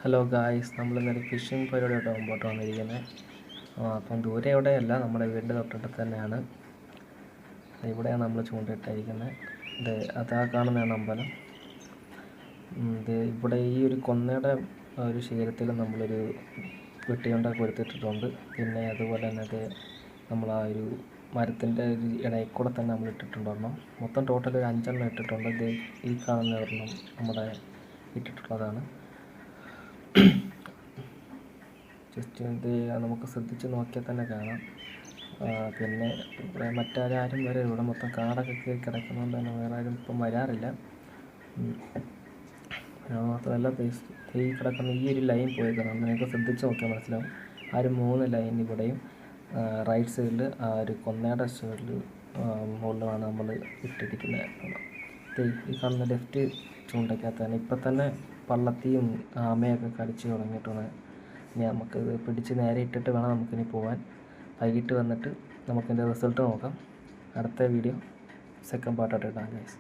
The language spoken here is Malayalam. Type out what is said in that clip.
ഹലോ ഗായ്സ്, നമ്മളിന്നൊരു ഫിഷിംഗ് പരിപാടിയായിട്ട് മുമ്പോട്ട് വന്നിരിക്കുന്നത്. അപ്പം ദൂരെ എവിടെയല്ല, നമ്മുടെ വീടിൻ്റെ തൊട്ടടുത്ത് തന്നെയാണ്. ഇവിടെയാണ് നമ്മൾ ചൂണ്ടിട്ടിരിക്കുന്നത്. ഇത് അതാ കാണുന്നതാണ് അമ്പലം. ഇത് ഇവിടെ ഈ ഒരു കൊന്നയുടെ ഒരു ശേഖരത്തിൽ നമ്മളൊരു വെട്ടിയുണ്ട കൊടുത്തിട്ടിട്ടുണ്ട്. പിന്നെ അതുപോലെ തന്നെ അത് നമ്മൾ ആ ഒരു മരത്തിൻ്റെ ഒരു ഇടയിൽ കൂടെ തന്നെ നമ്മൾ ഇട്ടിട്ടുണ്ടായിരുന്നു. മൊത്തം ടോട്ടൽ ഒരു 5 എണ്ണം ഇട്ടിട്ടുണ്ട്. ഇത് ഈ കാണുന്ന ഒരെണ്ണം നമ്മുടെ ഇട്ടിട്ടുള്ളതാണ്. ജസ്റ്റ് ഇത് നമുക്ക് ശ്രദ്ധിച്ച് നോക്കിയാൽ തന്നെ കാണാം. പിന്നെ ഇവിടെ മറ്റാരും വരെ ഇവിടെ മൊത്തം കാടൊക്കെ കയറി കിടക്കുന്നതുകൊണ്ട് തന്നെ വേറെ ആരും ഇപ്പം വരാറില്ല. മാത്രമല്ല ഈ കിടക്കുന്ന ഈ ഒരു ലൈൻ പോയിരിക്കുന്നത് നിങ്ങൾക്ക് ശ്രദ്ധിച്ച് നോക്കിയാൽ മനസ്സിലാവും. ആ ഒരു 3 ലൈൻ ഇവിടെയും റൈറ്റ് സൈഡിൽ ആ ഒരു കൊന്നയുടെ സൈഡിൽ മുകളിലാണ് നമ്മൾ ഇട്ടിരിക്കുന്നത്. ഈ കാണുന്ന ലെഫ്റ്റ് ചൂണ്ടയ്ക്കകത്ത് തന്നെ ഇപ്പം തന്നെ പള്ളത്തിയും ആമയൊക്കെ കടിച്ച് തുടങ്ങിയിട്ടുണ്ട്. ഇനി നമുക്കിത് പിടിച്ച് നേരെ ഇട്ടിട്ട് വേണം നമുക്കിനി പോകാൻ. വൈകിട്ട് വന്നിട്ട് നമുക്കിതിൻ്റെ റിസൾട്ട് നോക്കാം. അടുത്ത വീഡിയോ സെക്കൻഡ് പാർട്ടായിട്ട് ഇടാം ഗൈസ്.